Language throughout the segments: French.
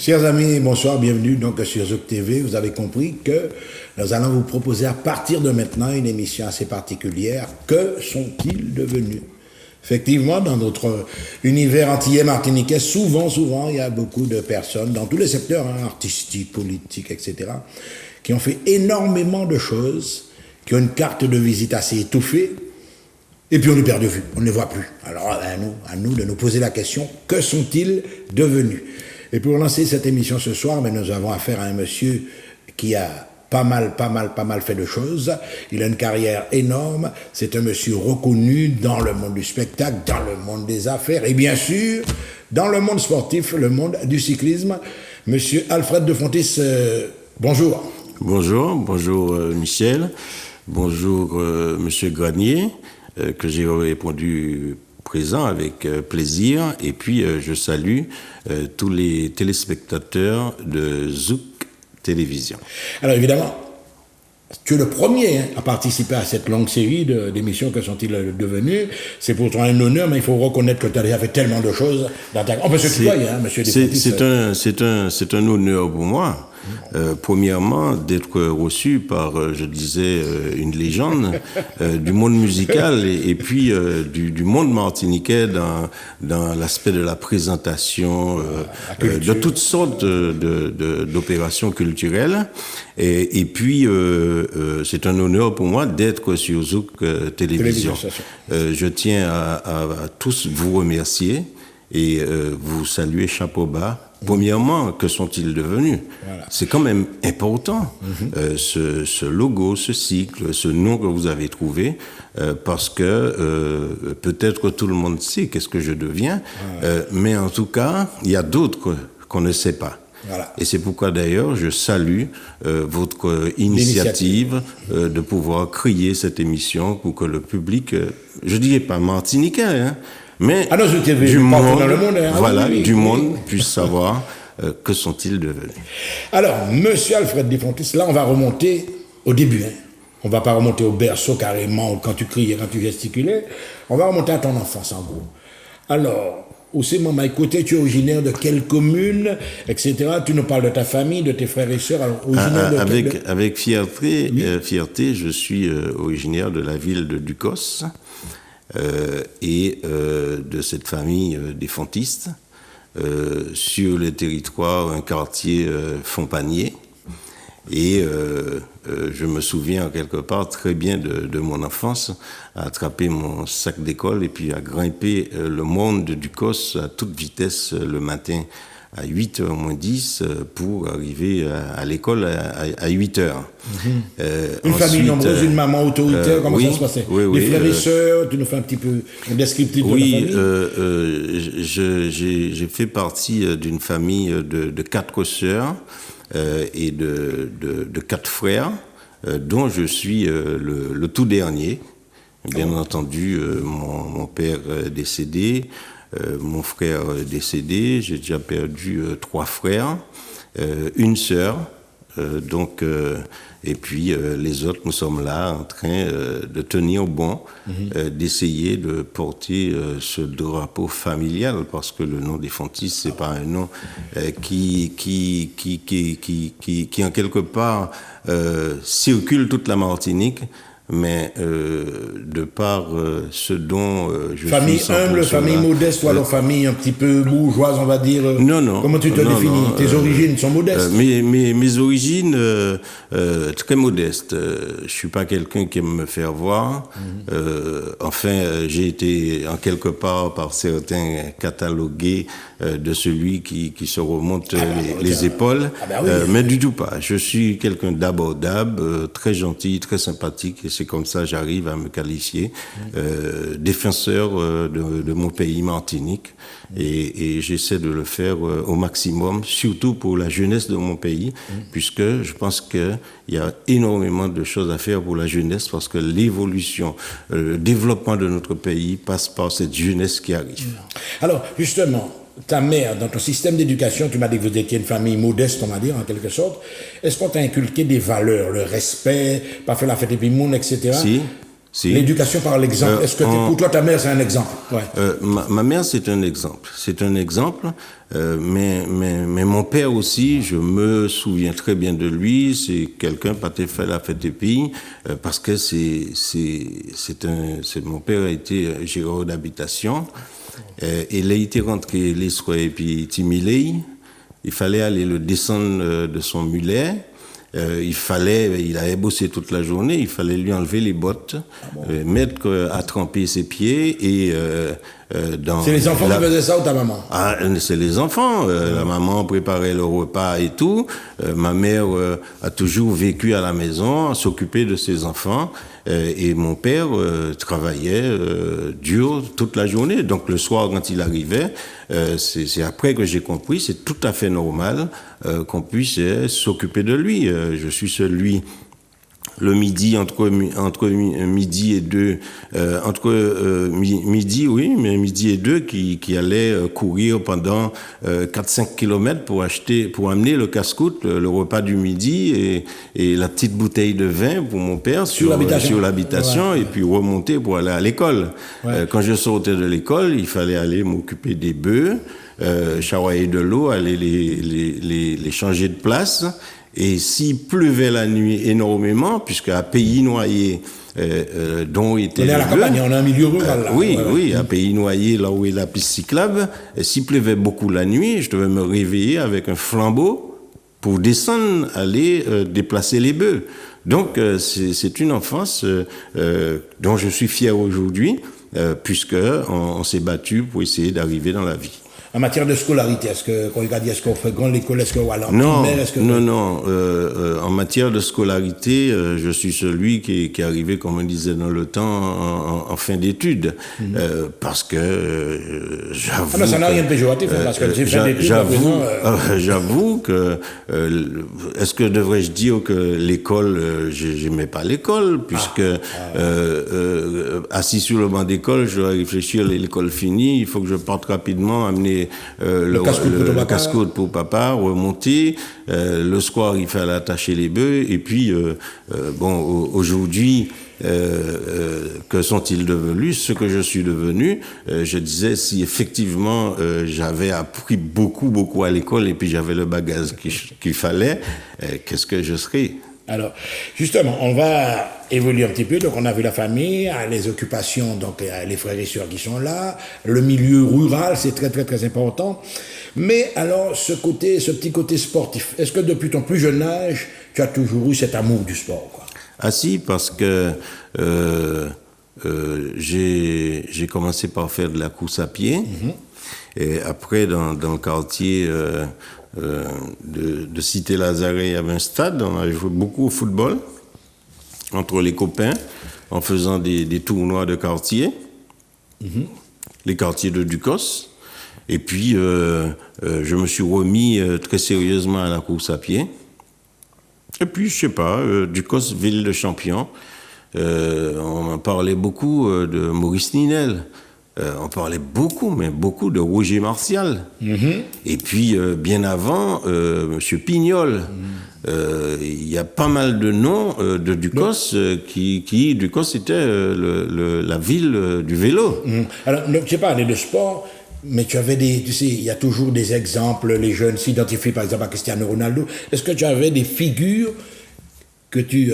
Chers amis, bonsoir, bienvenue donc sur Zouk TV. Vous avez compris que nous allons vous proposer à partir de maintenant une émission assez particulière. Que sont-ils devenus? Effectivement, dans notre univers antillais martiniquais, souvent, il y a beaucoup de personnes, dans tous les secteurs, artistiques, politiques, etc., qui ont fait énormément de choses, qui ont une carte de visite assez étouffée, et puis on les perd de vue, on ne les voit plus. Alors à nous de nous poser la question, que sont-ils devenus? Et pour lancer cette émission ce soir, nous avons affaire à un monsieur qui a pas mal fait de choses. Il a une carrière énorme. C'est un monsieur reconnu dans le monde du spectacle, dans le monde des affaires et bien sûr dans le monde sportif, le monde du cyclisme. Monsieur Alfred de Fontis, bonjour. Bonjour Michel. Bonjour monsieur Granier, que j'ai répondu présent avec plaisir. Et puis je salue tous les téléspectateurs de Zouk Télévision. Alors évidemment, tu es le premier à participer à cette longue série d'émissions. Que sont-ils devenus? C'est pour toi un honneur, mais il faut reconnaître que tu as déjà fait tellement de choses. On peut se tutoyer, monsieur Desfontis. C'est un honneur pour moi. Premièrement, d'être reçu par, je disais, une légende du monde musical et puis du monde martiniquais dans l'aspect de la présentation de toutes sortes d'opérations culturelles. Et puis, c'est un honneur pour moi d'être sur Zouk Télévision. Je tiens à tous vous remercier et vous saluer chapeau bas. Premièrement, que sont-ils devenus? Voilà. C'est quand même important, ce logo, ce cycle, ce nom que vous avez trouvé, parce que peut-être que tout le monde sait qu'est-ce que je deviens, mais en tout cas, il y a d'autres qu'on ne sait pas. Voilà. Et c'est pourquoi d'ailleurs je salue votre initiative de pouvoir créer cette émission pour que le public, je dirais pas martiniquais, mais du monde, dans le monde, du monde puisse savoir que sont-ils devenus. Alors, monsieur Alfred de Fontis, là on va remonter au début. On va pas remonter au berceau carrément, quand tu criais, quand tu gesticulais. On va remonter à ton enfance en gros. Alors, aussi, maman, écoutez, tu es originaire de quelle commune, etc. Tu nous parles de ta famille, de tes frères et sœurs. Avec fierté, je suis originaire de la ville de Ducos. Et de cette famille des fontistes sur le territoire, un quartier Fontpanier. Et je me souviens quelque part très bien de mon enfance, à attraper mon sac d'école et puis à grimper le monde de Ducos à toute vitesse le matin à 8h moins 10 pour arriver à l'école à 8h. Une famille nombreuse, une maman autoritaire, comment ça se passait? Les frères et sœurs, tu nous fais un petit peu un descriptif de la famille? J'ai fait partie d'une famille de 4 sœurs et de 4 frères, dont je suis le tout dernier. Bien entendu, mon père décédé, mon frère décédé, j'ai déjà perdu 3 frères, une sœur, et puis les autres, nous sommes là en train de tenir bon, d'essayer de porter ce drapeau familial, parce que le nom des Fontis, c'est pas un nom qui en quelque part circule toute la Martinique. Mais de par ce dont je famille suis humble, famille modeste, ou alors famille un petit peu bourgeoise, on va dire. Non. Comment tu te définis? Tes origines sont modestes? Mes origines très modestes. Je suis pas quelqu'un qui aime me faire voir. J'ai été en quelque part par certains catalogué de celui qui se remonte les épaules, mais du tout pas. Je suis quelqu'un d'abordable, très gentil, très sympathique. Et c'est comme ça que j'arrive à me qualifier défenseur de mon pays Martinique et j'essaie de le faire au maximum, surtout pour la jeunesse de mon pays, puisque je pense qu'il y a énormément de choses à faire pour la jeunesse, parce que l'évolution, le développement de notre pays passe par cette jeunesse qui arrive. Alors, justement, ta mère, dans ton système d'éducation, tu m'as dit que vous étiez une famille modeste, on va dire, en quelque sorte. Est-ce qu'on t'a inculqué des valeurs, le respect, pas faire la fête et puis monde, etc. Si. L'éducation par l'exemple. Est-ce que pour toi, ta mère, c'est un exemple? Ma mère, c'est un exemple. C'est un exemple. Mais mon père aussi, je me souviens très bien de lui. C'est quelqu'un, pas fait la fête des pays, parce que mon père a été gérant d'habitation. Il a été rentré les soirs et puis Timilei. Il fallait aller le descendre de son mulet. Il avait bossé toute la journée, il fallait lui enlever les bottes, mettre à tremper ses pieds et c'est les enfants qui faisaient ça ou ta maman? C'est les enfants. La maman préparait le repas et tout. Ma mère a toujours vécu à la maison, s'occupait de ses enfants. Et mon père travaillait dur toute la journée. Donc le soir, quand il arrivait, c'est après que j'ai compris, c'est tout à fait normal qu'on puisse s'occuper de lui. Je suis celui le midi, entre midi et 2, midi et 2, qui allait courir pendant 4-5 kilomètres pour amener le casse-croûte, le repas du midi et la petite bouteille de vin pour mon père sur l'habitation, et puis remonter pour aller à l'école. Quand je sortais de l'école, il fallait aller m'occuper des bœufs, charroyer de l'eau, aller les changer de place. Et s'il pleuvait la nuit énormément, puisque à Pays Noyer, dont était... On est à la campagne, on est en milieu rural. Là. Oui, à Pays Noyer, là où est la piste cyclable, s'il pleuvait beaucoup la nuit, je devais me réveiller avec un flambeau pour descendre, aller déplacer les bœufs. Donc, c'est une enfance dont je suis fier aujourd'hui, puisque on s'est battu pour essayer d'arriver dans la vie. En matière de scolarité, est-ce qu'on fait grande l'école, est-ce qu'on va aller en primaire, Non. En matière de scolarité, je suis celui qui est arrivé, comme on disait dans le temps, en fin d'études. Parce que j'avoue... ça n'a rien de péjoratif, parce que j'ai fin d'études... J'avoue que... est-ce que devrais-je dire que l'école... j'aimais pas l'école, puisque assis sur le banc d'école, je dois réfléchir, l'école finie, il faut que je parte rapidement, amener le casse-croûte pour papa, remonter. Le soir, il fallait attacher les bœufs. Et puis, aujourd'hui, que sont-ils devenus? Ce que je suis devenu, je disais, si effectivement j'avais appris beaucoup à l'école et puis j'avais le bagage qu'il fallait, qu'est-ce que je serais? Alors, justement, on va évoluer un petit peu. Donc, on a vu la famille, les occupations, donc les frères et sœurs qui sont là, le milieu rural, c'est très, très, très important. Mais alors, ce petit côté sportif, est-ce que depuis ton plus jeune âge, tu as toujours eu cet amour du sport, quoi? Ah si, parce que j'ai commencé par faire de la course à pied. Et après, dans le quartier... de Cité-Lazaret, il y avait un stade, on a joué beaucoup au football entre les copains en faisant des tournois de quartier, les quartiers de Ducos. Et puis, je me suis remis très sérieusement à la course à pied. Et puis, je sais pas, Ducos, ville de champion, on en parlait beaucoup de Maurice Ninel. On parlait beaucoup de Roger Martial. Et puis, bien avant, Monsieur Pignol. Il y a pas mal de noms de Ducos Ducos était la ville du vélo. Alors, tu pas parlé de sport, mais tu avais tu sais, il y a toujours des exemples, les jeunes s'identifient par exemple à Cristiano Ronaldo. Est-ce que tu avais des figures que tu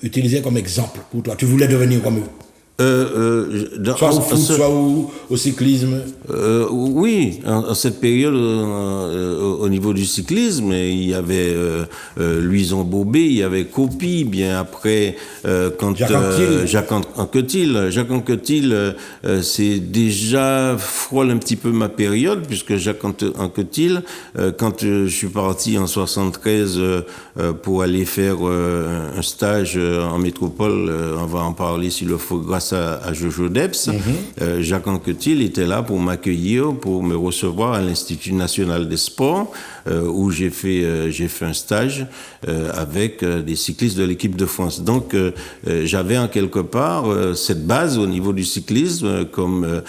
utilisais comme exemple pour toi? Tu voulais devenir comme eux? Soit au foot, soit au cyclisme. Oui, en cette période, au niveau du cyclisme, il y avait Louison Bobet, il y avait Coppi, bien après, quand Jacques Anquetil. Jacques Anquetil, c'est déjà frôle un petit peu ma période, puisque Jacques Anquetil, quand je suis parti en 73 pour aller faire un stage en métropole, on va en parler s'il le faut, grâce à Jojo Deps, Jacques Anquetil était là pour m'accueillir, pour me recevoir à l'Institut national des sports, où j'ai fait un stage avec des cyclistes de l'équipe de France. Donc, j'avais en quelque part cette base au niveau du cyclisme, comme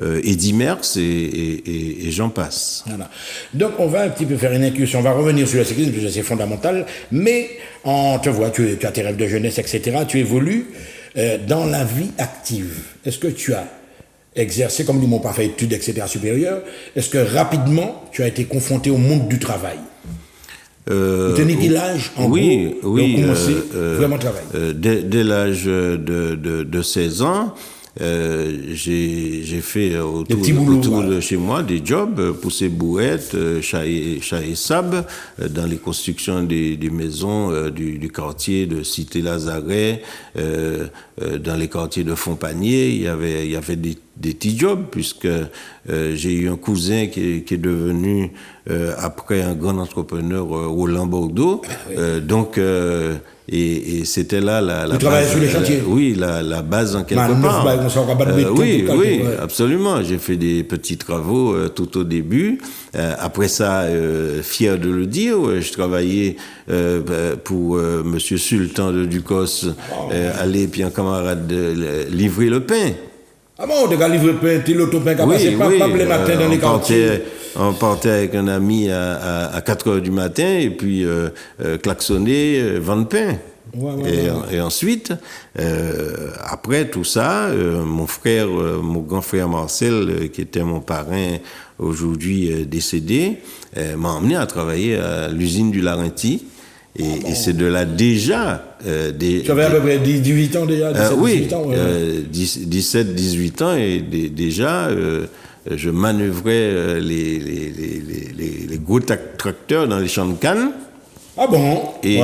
Eddy Merckx et j'en passe. Voilà. Donc, on va un petit peu faire une incursion. On va revenir sur le cyclisme, parce que c'est fondamental. Mais, on te voit, tu as tes rêves de jeunesse, etc. Tu évolues. Dans la vie active, est-ce que tu as exercé, comme ils m'ont pas fait études, etc. supérieures, est-ce que rapidement tu as été confronté au monde du travail? Tu as quel âge en oui, gros, oui, commencé vraiment travail? Dès l'âge de 16 ans, j'ai fait autour de chez moi des jobs, pousser bouettes, chailler sable, dans les constructions des maisons du quartier de Cité-Lazaret, dans les quartiers de Fontpanier. Il y avait des petits jobs, puisque j'ai eu un cousin qui est devenu après un grand entrepreneur, Roland Bordeaux. Donc et c'était là la base. Sur les chantiers. Oui, la base en quelque part. Oui, absolument. J'ai fait des petits travaux tout au début. Après ça, fier de le dire, je travaillais pour Monsieur Sultan de Ducos, aller puis un camarade livrer le pain. Ah bon, on a livré le pain, t'es l'autopain qui a passé pas les matins dans les quartiers. On partait avec un ami à 4 heures du matin et puis klaxonner, vendre pain. Et ensuite, après tout ça, mon grand frère Marcel, qui était mon parrain aujourd'hui décédé, m'a emmené à travailler à l'usine du Larentie. Et c'est de là déjà... tu avais à peu près 18 ans déjà, 17-18 ans? 17-18 ans, et déjà... je manœuvrais les gros tracteurs dans les champs de canne. Ah bon? Et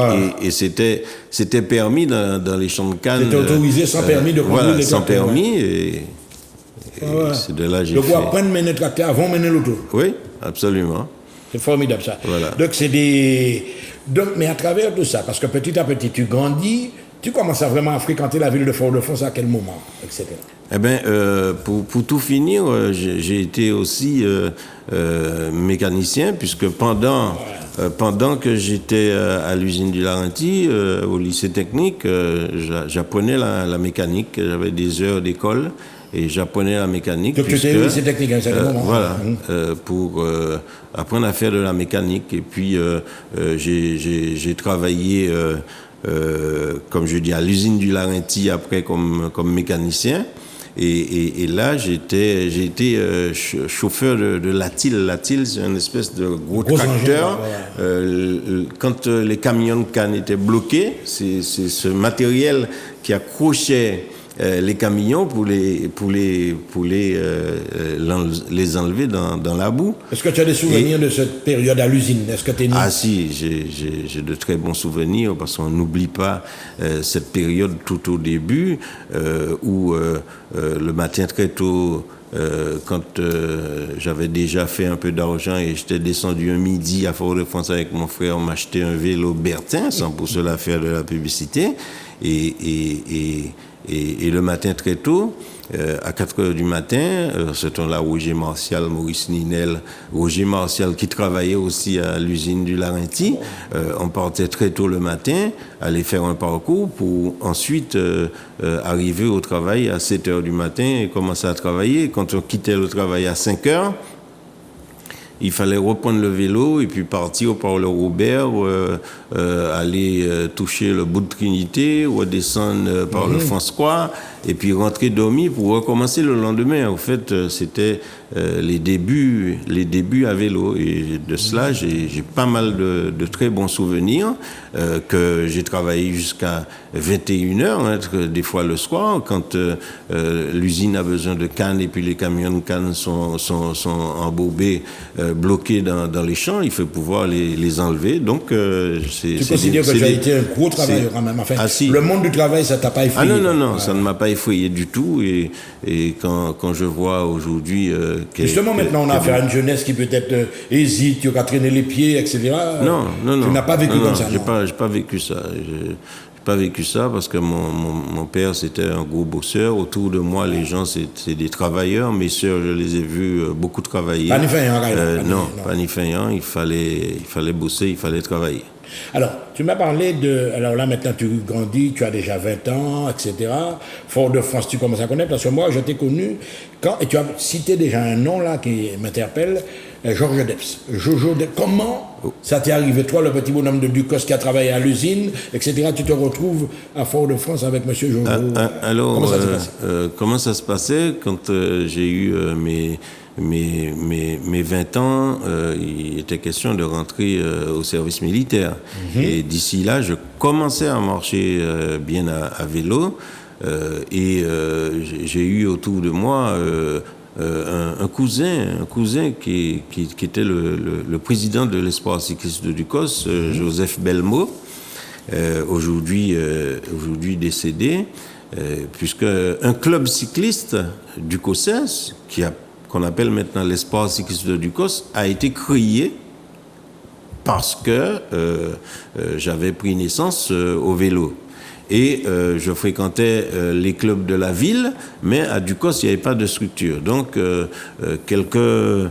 c'était permis dans les champs de canne. C'était autorisé sans permis de conduire les tracteurs. Sans permis. Et c'est de là que j'ai fait. Donc, on apprend à mener le tracteur avant de mener l'auto. Oui, absolument. C'est formidable ça. Voilà. Donc, mais à travers tout ça, parce que petit à petit, tu grandis, tu commences à vraiment fréquenter la ville de Fort-de-France à quel moment, etc. Eh bien, pour tout finir, j'ai été aussi mécanicien, puisque pendant que j'étais à l'usine du Larentie, au lycée technique, j'apprenais la mécanique. J'avais des heures d'école et j'apprenais la mécanique. Donc tu étais au lycée technique à un certain moment. Voilà, pour apprendre à faire de la mécanique. Et puis j'ai travaillé, comme je dis, à l'usine du Larentie après comme mécanicien. Et là, j'ai été chauffeur de l'ATIL. L'ATIL, c'est une espèce de gros tracteur. Quand les camions de canne étaient bloqués, c'est ce matériel qui accrochait les camions pour les enlever dans la boue. Est-ce que tu as des souvenirs de cette période à l'usine? Est-ce que tu es né? Ah si, j'ai de très bons souvenirs, parce qu'on n'oublie pas cette période tout au début où le matin très tôt, quand j'avais déjà fait un peu d'argent et j'étais descendu un midi à Fort-de-France avec mon frère, on m'achetait un vélo Bertin, sans pour cela faire de la publicité. Et le matin très tôt, à 4 heures du matin, c'était là Roger Martial, Maurice Ninel, Roger Martial qui travaillait aussi à l'usine du Larentie. On partait très tôt le matin, aller faire un parcours pour ensuite arriver au travail à 7 heures du matin et commencer à travailler. Quand on quittait le travail à 5 heures, il fallait reprendre le vélo et puis partir par le Robert, aller toucher le bout de Trinité, redescendre par le François et puis rentrer dormir pour recommencer le lendemain. En fait, c'était les débuts à vélo. Et de cela, j'ai pas mal de très bons souvenirs, que j'ai travaillé jusqu'à 21h, des fois le soir, quand l'usine a besoin de cannes et puis les camions de cannes sont embourbés, bloqués dans les champs, il faut pouvoir les enlever. Donc, tu considères que tu as été un gros travailleur quand même. Enfin, le monde du travail, ça t'a pas effrayé? Ah non, ça ne m'a pas effrayé du tout. Et quand je vois aujourd'hui... Justement, maintenant, on a affaire à une jeunesse qui peut-être hésite, qui a traîné les pieds, etc. Non. Tu n'as pas vécu comme ça? J'ai pas vécu ça. J'ai pas vécu ça parce que mon père, c'était un gros bosseur. Autour de moi, les gens, c'est des travailleurs. Mes sœurs, je les ai vus beaucoup travailler. Pas ni fin, non, pas ni fin. Il fallait bosser, il fallait travailler. Alors, tu m'as parlé de... Alors là, maintenant, tu grandis, tu as déjà 20 ans, etc. Fort-de-France, tu commences à connaître, parce que moi, je t'ai connu quand... Et tu as cité déjà un nom, là, qui m'interpelle, Georges Debs. Jojo Debs. Comment ça t'est arrivé, toi, le petit bonhomme de Ducos qui a travaillé à l'usine, etc. Tu te retrouves à Fort-de-France avec monsieur Jojo. Alors, comment ça s'est passé? Comment ça se passait quand j'ai eu mes 20 ans, il était question de rentrer au service militaire. Et d'ici là, je commençais à marcher bien à vélo. Et j'ai eu autour de moi un cousin qui était le président de l'Espoir cycliste de Ducos, Joseph Belmo, aujourd'hui décédé, puisque un club cycliste ducosais, qu'on appelle maintenant l'Espoir cycliste de Ducos, a été créé parce que j'avais pris naissance au vélo. Et je fréquentais les clubs de la ville, mais à Ducos, il n'y avait pas de structure. Donc, quelques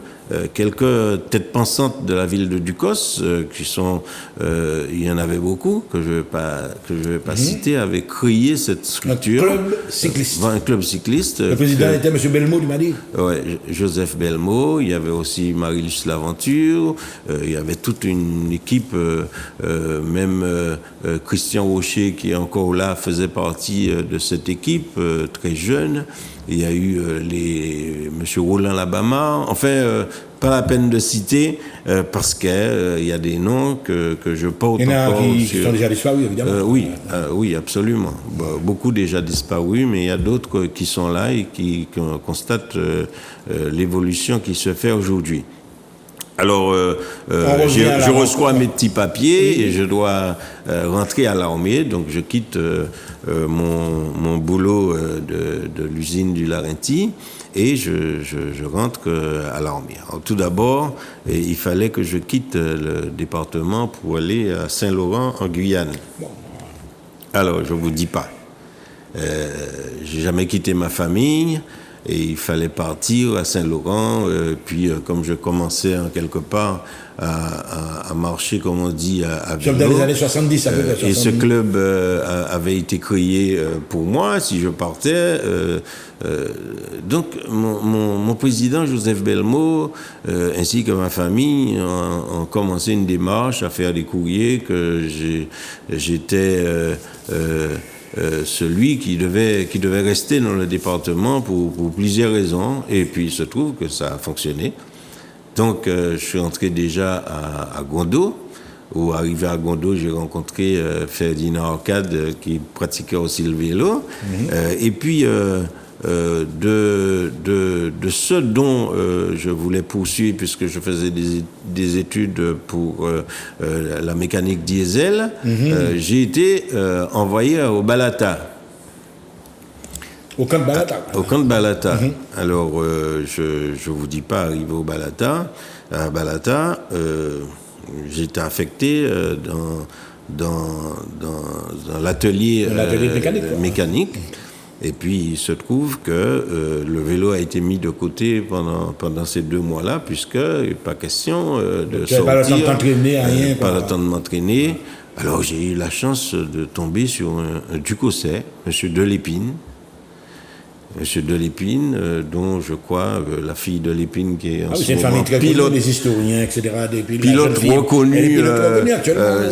têtes pensantes de la ville de Ducos, qui sont, il y en avait beaucoup, que je vais pas citer, avaient créé cette structure. Un club cycliste. Un club cycliste. Le président était M. Belmo, tu m'as dit? Oui, Joseph Belmo, il y avait aussi Marie-Luce Laventure, il y avait toute une équipe, même Christian Rocher, qui est encore là, faisait partie de cette équipe, très jeune. Il y a eu M. Roland Labama, enfin, pas la peine de citer, parce qu'il y a des noms que je porte encore. Il y en a qui sont déjà disparus, évidemment. Oui, absolument. Beaucoup déjà disparus, mais il y a d'autres qui sont là et qui constatent l'évolution qui se fait aujourd'hui. Alors, je reçois mes petits papiers et je dois rentrer à l'armée. Donc, je quitte mon boulot de l'usine du Larentie et je rentre à l'armée. Alors, tout d'abord, il fallait que je quitte le département pour aller à Saint-Laurent, en Guyane. Alors, je ne vous dis pas. J'ai jamais quitté ma famille. Et il fallait partir à Saint-Laurent, puis comme je commençais en quelque part à marcher, comme on dit, à vélo. Dans les années 70, à peu près. Et ce club avait été créé pour moi, si je partais. Donc, mon président, Joseph Belmo, ainsi que ma famille, ont commencé une démarche à faire des courriers que j'étais... celui qui devait rester dans le département pour plusieurs raisons, et puis il se trouve que ça a fonctionné. Donc je suis entré déjà à Gondo, où arrivé à Gondo, j'ai rencontré Ferdinand Arcade qui pratiquait aussi le vélo, et puis de ce dont je voulais poursuivre, puisque je faisais des études pour la mécanique diesel, j'ai été envoyé au Balata. Au camp de Balata. Au camp de Balata. Alors, je ne vous dis pas, arrivé au Balata, à Balata, j'étais affecté dans l'atelier mécanique. Et puis, il se trouve que le vélo a été mis de côté pendant ces 2 mois-là, puisque il n'est pas question de sortir. Pas le temps de t'entraîner, rien. Pas le temps de m'entraîner. Alors, j'ai eu la chance de tomber sur un Ducosais, M. Delépine. M. Delépine, dont je crois la fille de Lépine qui est en c'est une famille très connue, des historiens, etc. Pilote reconnu,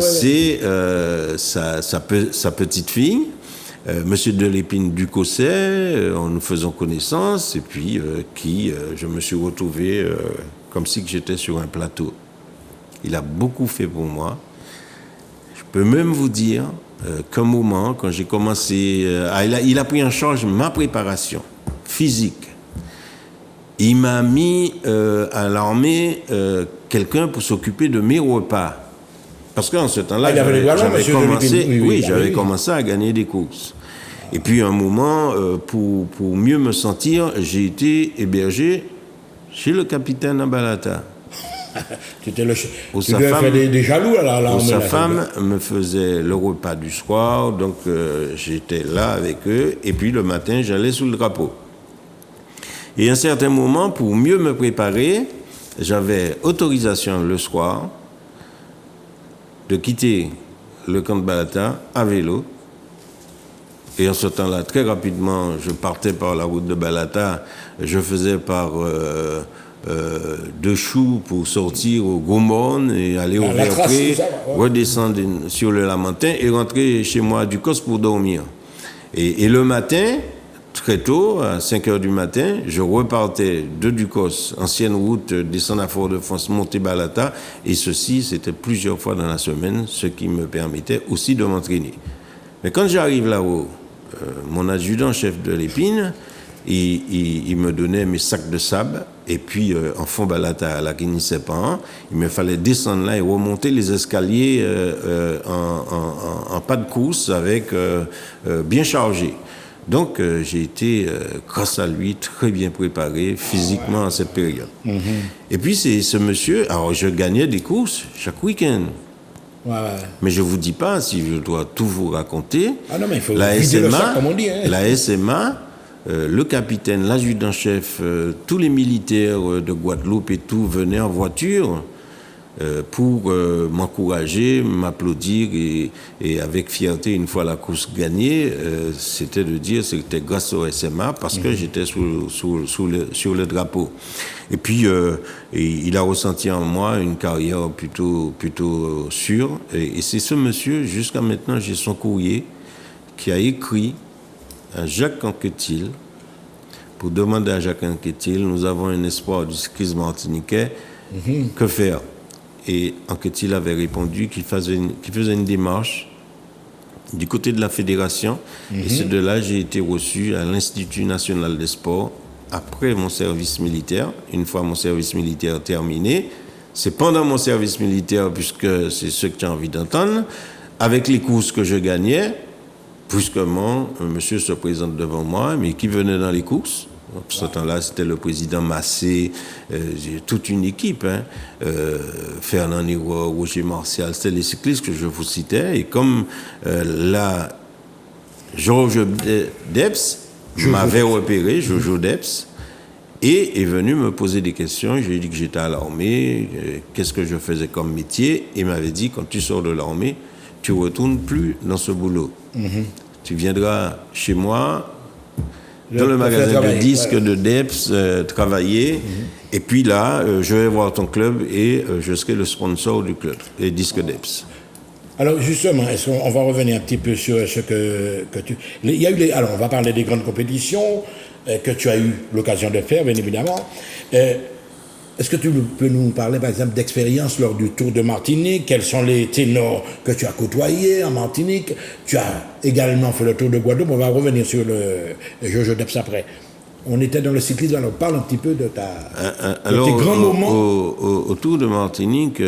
c'est sa petite fille. Monsieur Delépine Ducosais, nous faisons connaissance, et puis je me suis retrouvé comme si j'étais sur un plateau. Il a beaucoup fait pour moi. Je peux même vous dire qu'un moment, quand j'ai commencé, il a pris en charge ma préparation physique. Il m'a mis à l'armée quelqu'un pour s'occuper de mes repas. Parce qu'en ce temps-là, j'avais commencé à gagner des courses. Et puis, à un moment, pour mieux me sentir, j'ai été hébergé chez le capitaine Abalata. Tu devais faire des jaloux, là. Sa femme me faisait le repas du soir, donc j'étais là avec eux. Et puis, le matin, j'allais sous le drapeau. Et à un certain moment, pour mieux me préparer, j'avais autorisation le soir de quitter le camp de Balata à vélo. Et en ce temps-là, très rapidement, je partais par la route de Balata. Je faisais par de Chou pour sortir au Gaumont et aller au Verpré, redescendre sur le Lamentin et rentrer chez moi à Ducos pour dormir. Et le matin, très tôt, à 5 h du matin, je repartais de Ducos, ancienne route, descendre à Fort-de-France, monter Balata. Et ceci, c'était plusieurs fois dans la semaine, ce qui me permettait aussi de m'entraîner. Mais quand j'arrive là-haut, mon adjudant-chef de l'Épine, il me donnait mes sacs de sable, et puis en fond Balata à la Guinée-Sépan, il me fallait descendre là et remonter les escaliers en pas de course, avec bien chargé. Donc j'ai été, grâce à lui, très bien préparé physiquement à cette période. Et puis c'est ce monsieur, alors je gagnais des courses chaque week-end. Mais je ne vous dis pas, si je dois tout vous raconter, non, mais il faut la vider le SMA, sac, comme on dit, hein. La SMA, le capitaine, l'adjudant-chef, tous les militaires de Guadeloupe et tout venaient en voiture pour m'encourager, m'applaudir et avec fierté, une fois la course gagnée, c'était de dire que c'était grâce au SMA parce que j'étais sur le drapeau. Et puis, il a ressenti en moi une carrière plutôt sûre. Et c'est ce monsieur, jusqu'à maintenant, j'ai son courrier, qui a écrit à Jacques Anquetil pour demander à Jacques Anquetil, nous avons un espoir du cyclisme martiniquais, que faire? Et Anquetil avait répondu qu'il faisait une démarche du côté de la fédération. Et c'est de là que j'ai été reçu à l'Institut national des sports après mon service militaire. Une fois mon service militaire terminé, c'est pendant mon service militaire, puisque c'est ce que tu as envie d'entendre, avec les courses que je gagnais, brusquement, un monsieur se présente devant moi, mais qui venait dans les courses. En ce temps-là, c'était le président Massé, toute une équipe, Fernand Niro, Roger Martial, c'était les cyclistes que je vous citais. Et comme là, Georges Debs m'avait repéré, Jojo Debs, et est venu me poser des questions. Je lui ai dit que j'étais à l'armée, qu'est-ce que je faisais comme métier. Et il m'avait dit, quand tu sors de l'armée, tu ne retournes plus dans ce boulot. Tu viendras chez moi, dans le magasin de disques de Debs, travailler. Et puis là, je vais voir ton club et je serai le sponsor du club, les disques Debs. Alors justement, est-ce qu'on va revenir un petit peu sur ce que tu... Il y a eu alors, on va parler des grandes compétitions que tu as eu l'occasion de faire, bien évidemment. Est-ce que tu peux nous parler, par exemple, d'expérience lors du Tour de Martinique? Quels sont les ténors que tu as côtoyés en Martinique? Tu as également fait le Tour de Guadeloupe. On va revenir sur le Jojo Debs après. On était dans le cyclisme, alors parle un petit peu de tes grands moments. Au Tour de Martinique,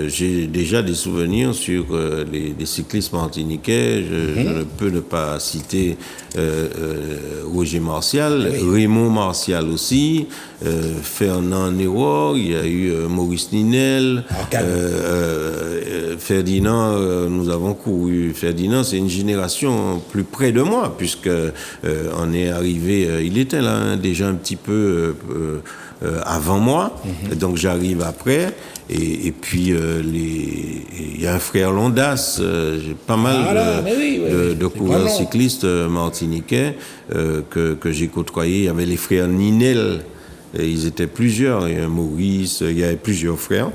j'ai déjà des souvenirs sur les cyclistes martiniquais. Je ne peux ne pas citer Roger Martial, Raymond Martial aussi, Fernand Nero, il y a eu Maurice Ninel, Ferdinand, nous avons couru. Ferdinand, c'est une génération plus près de moi, puisque on est arrivé, il était là déjà un petit peu avant moi, donc j'arrive après. Et puis, il y a un frère Londas, j'ai pas mal de coureurs cyclistes martiniquais que j'ai côtoyés. Il y avait les frères Ninel, ils étaient plusieurs, il y a Maurice, il y avait plusieurs frères.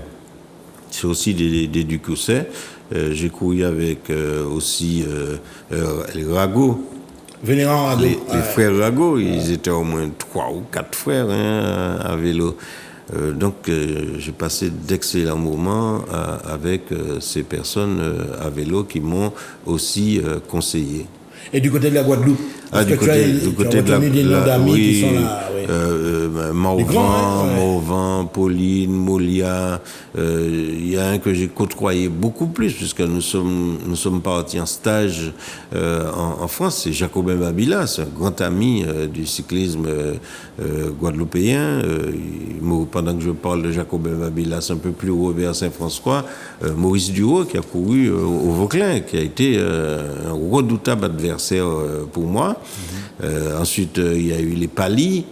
C'est aussi des Ducousset. J'ai couru avec aussi les Rago. Vénérant Rago. Les frères Rago, ils étaient au moins 3 ou 4 frères à vélo. Donc, j'ai passé d'excellents moments avec ces personnes à vélo qui m'ont aussi conseillé. Et du côté de la Guadeloupe? Du côté de la qui sont là, Morvan, Pauline, Molia. Il y a un que j'ai côtoyé beaucoup plus, puisque nous sommes partis en stage en France. C'est Jacobin Babila, c'est un grand ami du cyclisme guadeloupéen. Pendant que je parle de Jacobin Babila, c'est un peu plus haut vers Saint-François. Maurice Duhaut, qui a couru au Vauclin, qui a été un redoutable adversaire pour moi. Ensuite, il y a eu les Pali.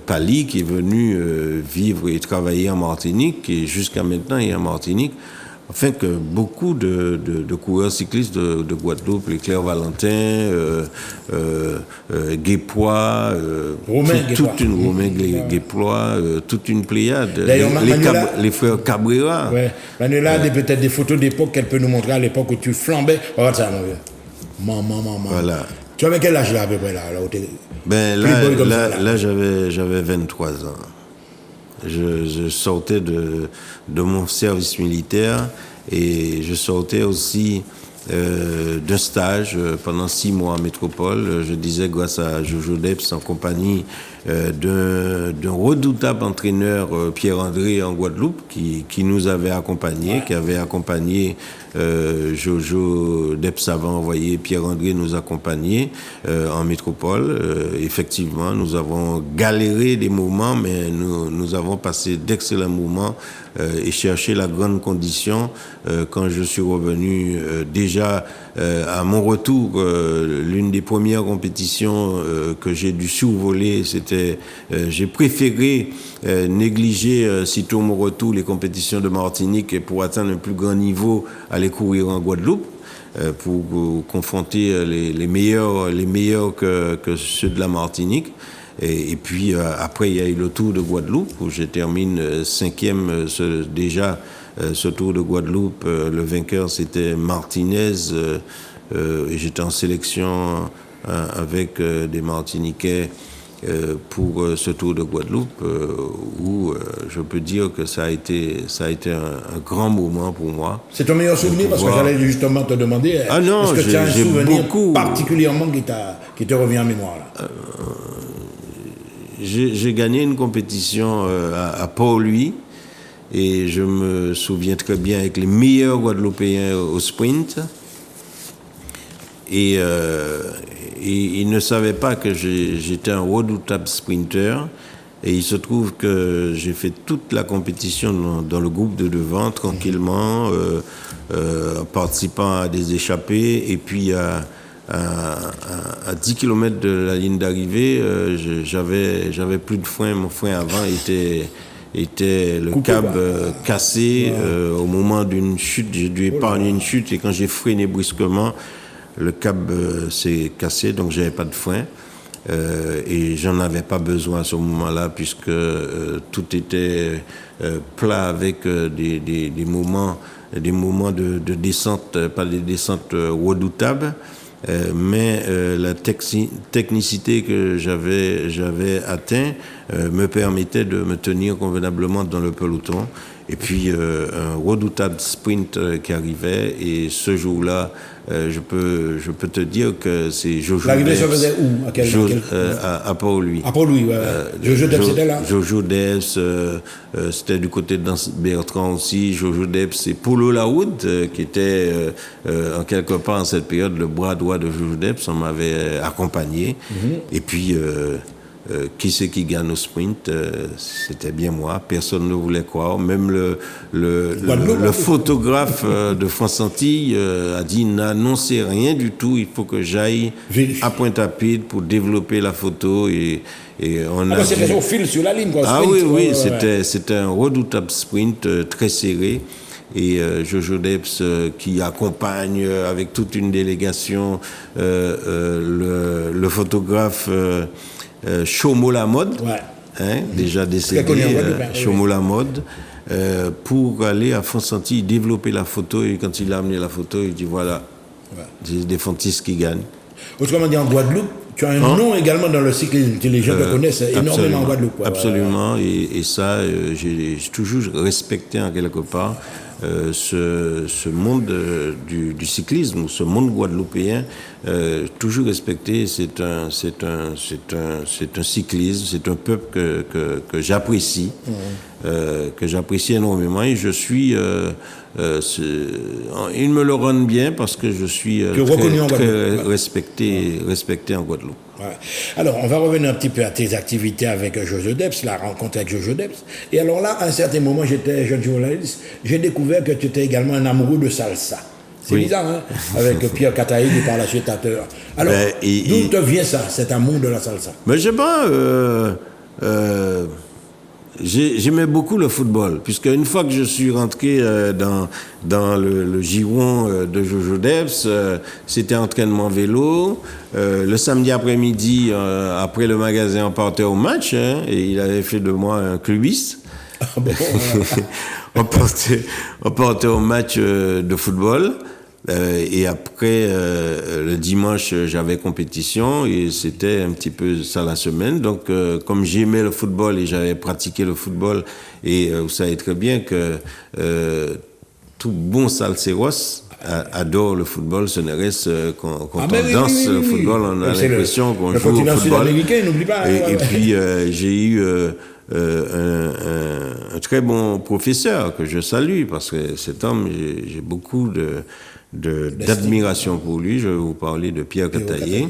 Pali qui est venu vivre et travailler en Martinique, et jusqu'à maintenant est en Martinique. enfin que beaucoup de coureurs cyclistes de Guadeloupe, les Claire Valentin, Guépois, Romain Guépois, toute une pléiade, les frères Cabrera. Ouais. Manuela a peut-être des photos d'époque qu'elle peut nous montrer à l'époque où tu flambais. Regarde ça, mon vieux. Maman. Voilà. Tu avais quel âge là à peu près là là j'avais 23 ans. Je sortais de mon service militaire et je sortais aussi d'un stage pendant 6 mois en métropole. Je disais grâce à Jojo Deps en compagnie d'un redoutable entraîneur Pierre-André en Guadeloupe qui nous avait accompagnés, qui avait accompagné Jojo Deps avait envoyé Pierre-André nous accompagner en métropole. Effectivement, nous avons galéré des moments, mais nous avons passé d'excellents moments et cherché la grande condition. Quand je suis revenu déjà à mon retour, l'une des premières compétitions que j'ai dû survoler, c'était j'ai préféré négliger sitôt mon retour les compétitions de Martinique et pour atteindre un plus grand niveau aller courir en Guadeloupe pour confronter les meilleurs que ceux de la Martinique. Et puis après, il y a eu le Tour de Guadeloupe où je termine 5e déjà. Ce Tour de Guadeloupe, le vainqueur c'était Martinez et j'étais en sélection avec des Martiniquais pour ce Tour de Guadeloupe où je peux dire que ça a été un grand moment pour moi. C'est ton meilleur souvenir parce que j'allais justement te demander est-ce que tu as un souvenir particulièrement qui te revient en mémoire là? J'ai gagné une compétition à Port-Louis et je me souviens très bien avec les meilleurs Guadeloupéens au sprint. Et ils ne savaient pas que j'étais un redoutable sprinter. Et il se trouve que j'ai fait toute la compétition dans le groupe de devant, tranquillement, en participant à des échappées. Et puis à 10 km de la ligne d'arrivée, j'avais plus de frein. Mon frein avant était le câble cassé. Au moment d'une chute, j'ai dû épargner une chute. Et quand j'ai freiné brusquement, le câble s'est cassé, donc j'avais pas de frein. Et j'en avais pas besoin à ce moment-là, puisque tout était plat avec des moments de descente, pas des descentes redoutables. Mais la technicité que j'avais atteint me permettait de me tenir convenablement dans le peloton. Et puis un redoutable sprint qui arrivait, et ce jour-là, je peux te dire que c'est Jojo L'arrivée Deps. se faisait où? À Port-Louis. À Port-Louis, ouais. Jojo Deps était là. Jojo Deps, c'était du côté de Bertrand aussi. Jojo Deps et Polo Laoud, qui était en quelque part en cette période le bras droit de Jojo Deps, on m'avait accompagné. Et puis qui c'est qui gagne au sprint? C'était bien moi. Personne ne voulait croire. Même le photographe de France Antilles a dit n'annoncez rien du tout. Il faut que j'aille à Pointe-à-Pitre pour développer la photo. Et on a c'était au fil sur la ligne, quoi. Ah sprint, oui, c'était un redoutable sprint très serré. Et Jojo Deps qui accompagne avec toute une délégation le photographe Chomo Lamode, déjà décédé, Chomo Lamode, pour aller à Fonsanti développer la photo. Et quand il a amené la photo, il dit voilà, c'est des fontistes qui gagnent. Autrement dit, en Guadeloupe, tu as un nom également dans le cyclisme, que les gens te connaissent énormément en Guadeloupe. Absolument, et ça, j'ai toujours respecté en quelque part ce monde du cyclisme, ou ce monde guadeloupéen, toujours respecté. C'est un cyclisme, c'est un peuple que j'apprécie, énormément, et je suis ils me le rendent bien parce que je suis très respecté en Guadeloupe. Ouais. Alors, on va revenir un petit peu à tes activités avec Jojo Deps, la rencontre avec Jojo Deps. Et alors là, à un certain moment, j'étais jeune journaliste, j'ai découvert que tu étais également un amoureux de salsa. C'est bizarre, hein? Avec Pierre Cataï, qui par la suite acteur. Alors, d'où te vient ça, cet amour de la salsa? Mais je sais pas, j'aimais beaucoup le football, puisque une fois que je suis rentré dans le giron de Jojo Debs, c'était entraînement vélo. Le samedi après-midi, après le magasin, on partait au match, hein, et il avait fait de moi un clubiste. Ah bon, on partait au match de football. Et après, le dimanche, j'avais compétition et c'était un petit peu ça la semaine. Donc, comme j'aimais le football et j'avais pratiqué le football, et vous savez très bien que tout bon salseros adore le football, ce n'est reste quand on danse le football, on a l'impression qu'on joue au football. N'oublie pas. Et puis, j'ai eu un très bon professeur que je salue, parce que cet homme, j'ai beaucoup d'admiration pour lui. Je vais vous parler de Pierre Cataillé.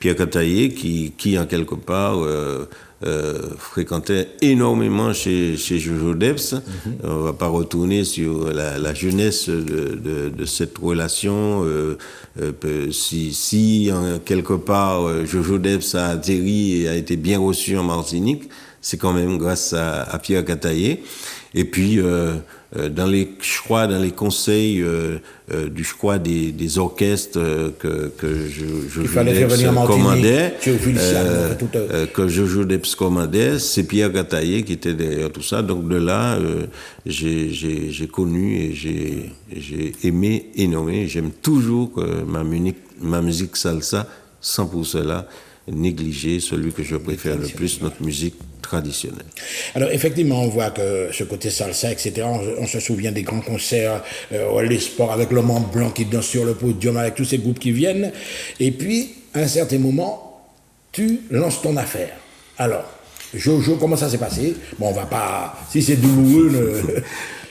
Pierre Cataillé qui en quelque part fréquentait énormément chez Jojo Debs. On ne va pas retourner sur la jeunesse de cette relation. Si en quelque part Jojo Debs a atterri et a été bien reçu en Martinique, c'est quand même grâce à Pierre Cataillé. Et puis dans les conseils des orchestres que Jojo Debs commandait, que Jojo Debs commandait, c'est Pierre Cataillé qui était derrière tout ça. Donc de là, j'ai connu et j'ai aimé énormément. J'aime toujours ma musique salsa, sans pour cela négliger celui que je préfère le plus, notre musique traditionnelle. Alors effectivement, on voit que ce côté salsa, etc., on se souvient des grands concerts, les sports avec l'homme en blanc qui danse sur le podium, avec tous ces groupes qui viennent, et puis, à un certain moment, tu lances ton affaire. Alors, Jojo, comment ça s'est passé? Bon, on va pas... Si c'est douloureux...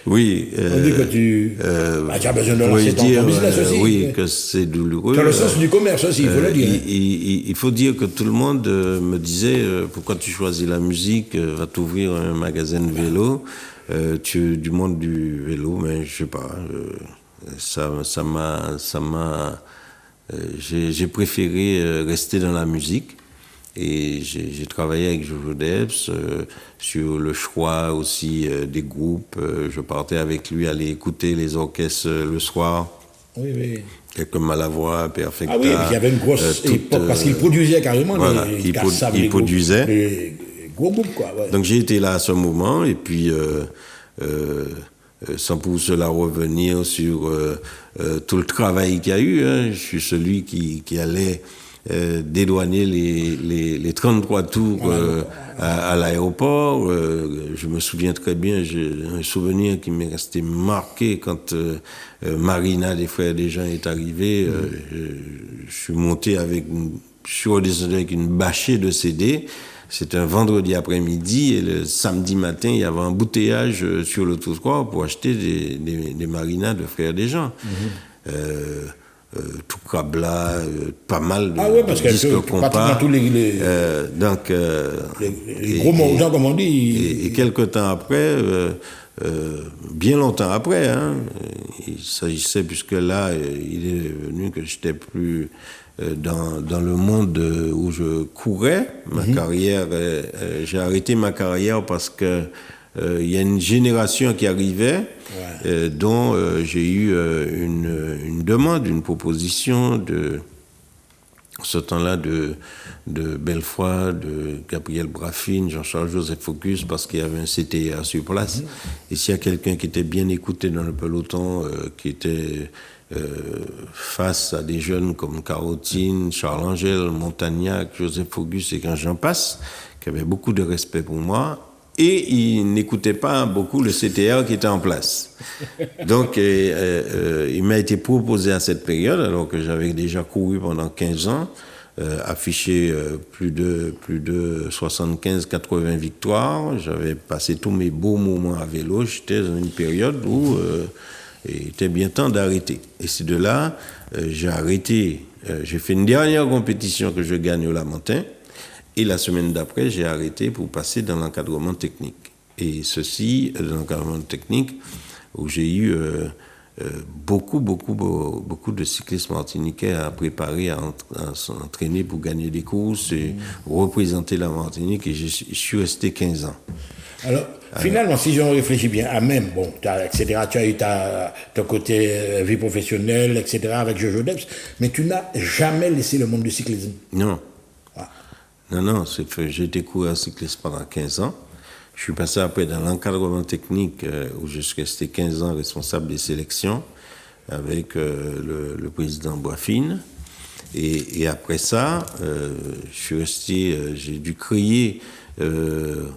Oui. On dit que tu as besoin de lancer ton business aussi. Oui, que c'est douloureux. Dans le sens du commerce aussi, il faut le dire. Il faut dire que tout le monde me disait pourquoi tu choisis la musique, va t'ouvrir un magasin de vélo. Tu es du monde du vélo, mais je sais pas. J'ai préféré rester dans la musique. Et j'ai travaillé avec Jojo Debs sur le choix aussi des groupes. Je partais avec lui aller écouter les orchestres le soir. Oui. Quelques Malavoie, Perfecta. Ah oui, il y avait une grosse époque, parce qu'il produisait carrément il produisait. Les gros groupes, quoi. Ouais. Donc j'ai été là à ce moment, et puis sans pour cela revenir sur tout le travail qu'il y a eu. Hein. Je suis celui qui allait dédouaner les 33 tours à l'aéroport. Je me souviens très bien, j'ai un souvenir qui m'est resté marqué quand Marina des Frères Desjans est arrivée. Je suis monté je suis redescendu avec une bâchée de CD. C'était un vendredi après-midi, et le samedi matin, il y avait un embouteillage sur le trottoir pour acheter des Marinas de Frères Desjans. Tout Cabla, pas mal de disques compas. Tous les gros montants, comme on dit. Et quelques temps après, bien longtemps après, hein, il s'agissait, puisque là, il est venu que j'étais plus dans le monde où je courais. Ma carrière, j'ai arrêté ma carrière parce que il y a une génération qui arrivait, dont j'ai eu une demande, une proposition ce temps-là de Belfoy, de Gabriel Braffine, Jean-Charles Joseph Focus, parce qu'il y avait un CTA sur place. Et s'il y a quelqu'un qui était bien écouté dans le peloton, qui était face à des jeunes comme Carotine, Charles Angel, Montagnac, Joseph Focus, et quand j'en passe, qui avait beaucoup de respect pour moi, et il n'écoutait pas beaucoup le CTA qui était en place. Donc, il m'a été proposé à cette période, alors que j'avais déjà couru pendant 15 ans, affiché plus de 75-80 victoires. J'avais passé tous mes beaux moments à vélo. J'étais dans une période où il était bien temps d'arrêter. Et c'est de là, j'ai arrêté. J'ai fait une dernière compétition que je gagne au Lamentin. Et la semaine d'après, j'ai arrêté pour passer dans l'encadrement technique. Et ceci, dans l'encadrement technique, où j'ai eu beaucoup de cyclistes martiniquais à préparer, à s'entraîner pour gagner des courses et représenter la Martinique, et je suis resté 15 ans. Alors, finalement, si j'en réfléchis bien, etc., tu as eu ton côté vie professionnelle, etc., avec Jojo Debs, mais tu n'as jamais laissé le monde du cyclisme. Non. Ah. Non, j'ai été coureur cycliste pendant 15 ans. Je suis passé après dans l'encadrement technique, où je suis resté 15 ans responsable des sélections avec le président Boisfine. Et après ça, je suis resté, j'ai dû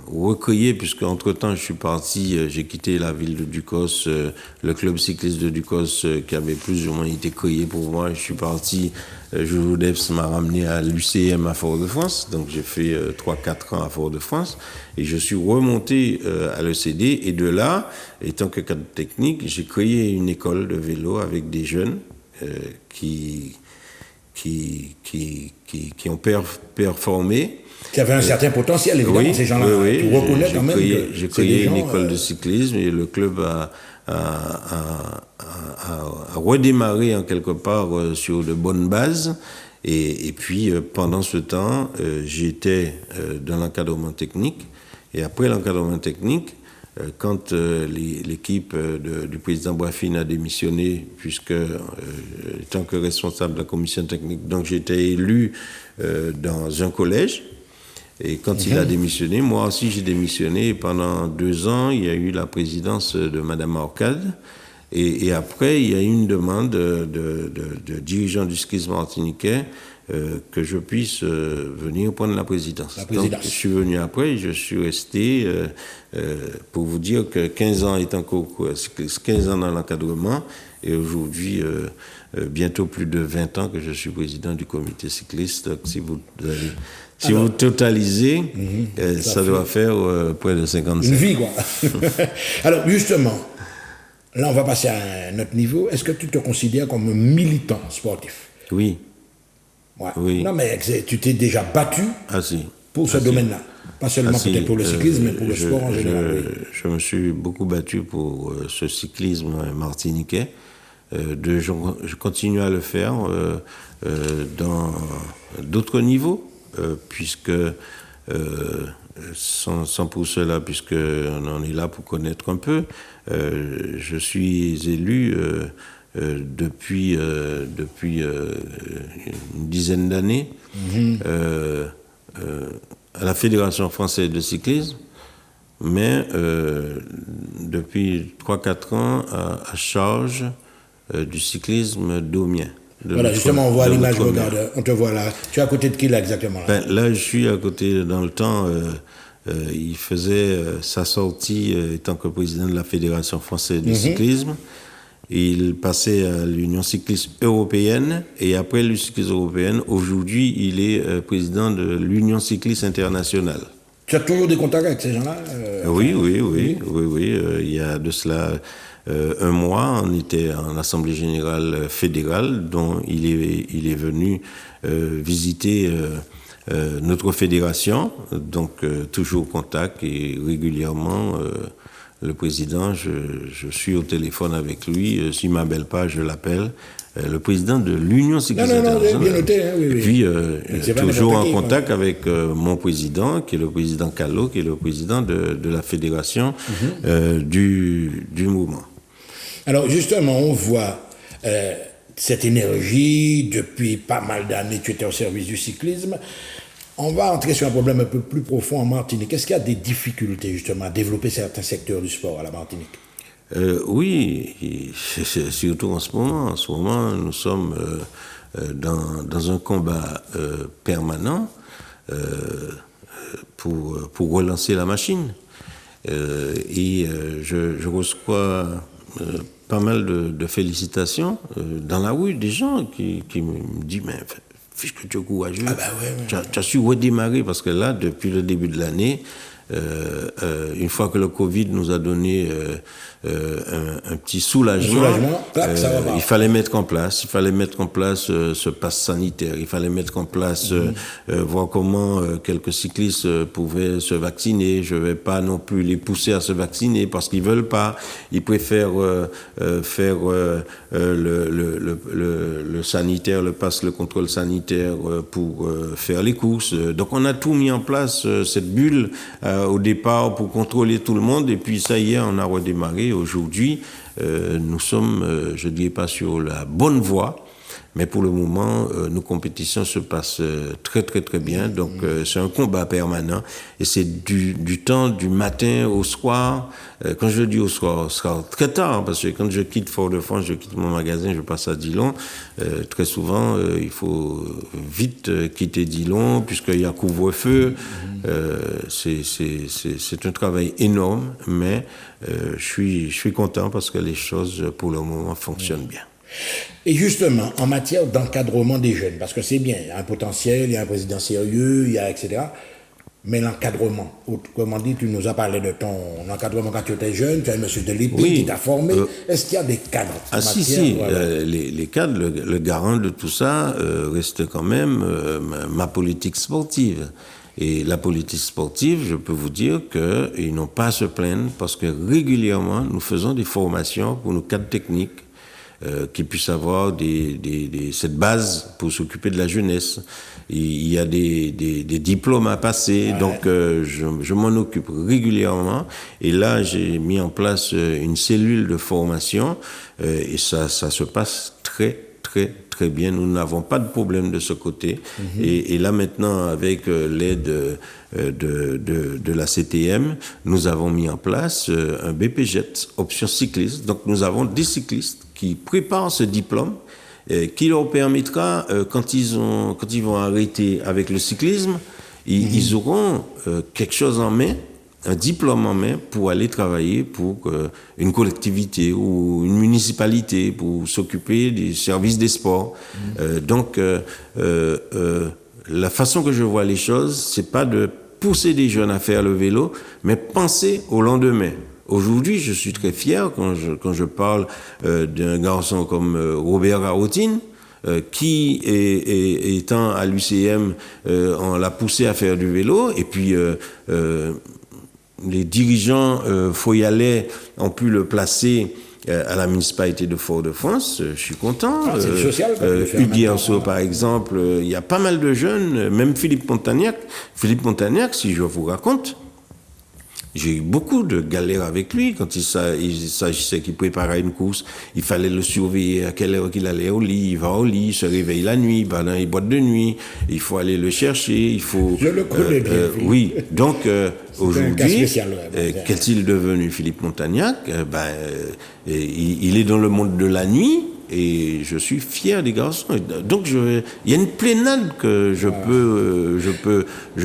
recréer, puisque entre-temps je suis parti, j'ai quitté la ville de Ducos, le club cycliste de Ducos qui avait plus ou moins été créé pour moi. Je suis parti, Jojo Debs m'a ramené à l'UCM à Fort-de-France, donc j'ai fait 3-4 ans à Fort-de-France, et je suis remonté à l'ECD, et de là, étant que cadre technique, j'ai créé une école de vélo avec des jeunes qui ont performé. Qui avait un certain potentiel, évidemment, oui, ces gens-là. Oui, tu reconnais quand même que j'ai créé une école de de cyclisme, et le club a redémarré en quelque part sur de bonnes bases. Et puis, pendant ce temps, j'étais dans l'encadrement technique. Et après l'encadrement technique, quand l'équipe du président Boisfine a démissionné, puisque étant que responsable de la commission technique, donc j'étais élu dans un collège, et quand il a démissionné, moi aussi j'ai démissionné, et pendant 2 ans, il y a eu la présidence de Madame Orcade, et après, il y a eu une demande de dirigeants du cyclisme martiniquais que je puisse venir prendre la présidence. Donc, je suis venu après, et je suis resté, pour vous dire que 15 ans étant 15 ans dans l'encadrement, et aujourd'hui, bientôt plus de 20 ans que je suis président du comité cycliste. Donc, si vous totalisez, ça doit faire près de 55. Une vie, quoi. Alors, justement, là, on va passer à un autre niveau. Est-ce que tu te considères comme un militant sportif? Oui. Ouais. Oui. Non, mais tu t'es déjà battu pour ce domaine-là. Pas seulement peut-être pour le cyclisme, mais pour le sport en général. Je me suis beaucoup battu pour ce cyclisme martiniquais. Je continue à le faire dans d'autres niveaux, puisque sans pour cela, puisqu'on en est là pour connaître un peu, je suis élu depuis une dizaine d'années à la Fédération française de cyclisme, mais depuis 3-4 ans à charge du cyclisme daumien. Voilà, justement, on voit l'image, regarde, on te voit là. Tu es à côté de qui là exactement là? Là, je suis à côté, dans le temps, il faisait sa sortie étant que président de la Fédération française de cyclisme. Il passait à l'Union cycliste européenne, et après l'Union cycliste européenne, aujourd'hui, il est président de l'Union cycliste internationale. Tu as toujours des contacts avec ces gens-là? Oui. Il y a de cela 1 mois, on était en Assemblée générale fédérale, dont il est venu visiter notre fédération, donc toujours contact, et régulièrement le président, je suis au téléphone avec lui, s'il ne m'appelle pas, je l'appelle, le président de l'Union cycliste internationale. Bien noté, hein, oui. Et puis, toujours en contact avec mon président, qui est le président Callot, qui est le président de la fédération du mouvement. Alors, justement, on voit cette énergie, depuis pas mal d'années, tu étais au service du cyclisme. On va entrer sur un problème un peu plus profond en Martinique. Est-ce qu'il y a des difficultés, justement, à développer certains secteurs du sport à la Martinique? Oui, surtout en ce moment. En ce moment, nous sommes dans un combat permanent pour relancer la machine. Et je reçois pas mal de félicitations dans la rue, des gens qui me disent, mais puisque tu es courageux, tu as su redémarrer, parce que là, depuis le début de l'année, une fois que le Covid nous a donné un petit soulagement, il fallait mettre en place ce pass sanitaire, il fallait mettre en place voir comment quelques cyclistes pouvaient se vacciner. Je vais pas non plus les pousser à se vacciner parce qu'ils veulent pas, ils préfèrent faire le sanitaire, le contrôle sanitaire pour faire les courses. Donc on a tout mis en place, cette bulle au départ pour contrôler tout le monde, et puis ça y est, on a redémarré. Aujourd'hui, nous sommes, je ne dirais pas sur la bonne voie, mais pour le moment, nos compétitions se passent très très très bien. Donc c'est un combat permanent, et c'est du temps du matin au soir. Quand je dis au soir, ce sera très tard, parce que quand je quitte Fort-de-France, je quitte mon magasin, je passe à Dillon. Très souvent, il faut vite quitter Dillon, puisqu'il y a couvre-feu. C'est un travail énorme, mais je suis content parce que les choses, pour le moment, fonctionnent bien. Et justement, en matière d'encadrement des jeunes, parce que c'est bien, il y a un potentiel, il y a un président sérieux, il y a etc. Mais l'encadrement, autrement dit, tu nous as parlé de ton encadrement quand tu étais jeune, tu as un monsieur de l'épée qui t'a formé. Est-ce qu'il y a des cadres en matière, si, voilà. Les cadres, le garant de tout ça reste quand même ma politique sportive. Et la politique sportive, je peux vous dire qu'ils n'ont pas à se plaindre parce que régulièrement, nous faisons des formations pour nos cadres techniques qui puissent avoir cette base pour s'occuper de la jeunesse. Il y a des diplômes à passer, donc je m'en occupe régulièrement. Et là, j'ai mis en place une cellule de formation et ça se passe très, très, très bien. Nous n'avons pas de problème de ce côté. Et là, maintenant, avec l'aide de la CTM, nous avons mis en place un BPJET, option cycliste. Donc, nous avons des cyclistes qui préparent ce diplôme qui leur permettra, quand ils vont arrêter avec le cyclisme, ils auront quelque chose en main, un diplôme en main pour aller travailler pour une collectivité ou une municipalité, pour s'occuper des services des sports. Donc, la façon que je vois les choses, c'est pas de pousser des jeunes à faire le vélo, mais penser au lendemain. Aujourd'hui, je suis très fier quand je parle d'un garçon comme Robert Garotine, qui étant à l'UCM, on l'a poussé à faire du vélo, et puis les dirigeants Foyalais ont pu le placer à la municipalité de Fort-de-France. Je suis content. C'est social. Hugues Arceau, par exemple, il y a pas mal de jeunes, même Philippe Montagnac. Philippe Montagnac, si je vous raconte, j'ai eu beaucoup de galères avec lui quand il s'agissait qu'il préparait une course. Il fallait le surveiller à quelle heure qu'il allait au lit. Il va au lit, il se réveille la nuit, dans les boîtes de nuit. Il faut aller le chercher. Il faut. Je le connais bien. Oui. Donc aujourd'hui, qu'est-il devenu, Philippe Montagnac? Il est dans le monde de la nuit. Et je suis fier des garçons. Donc il y a une plénade que je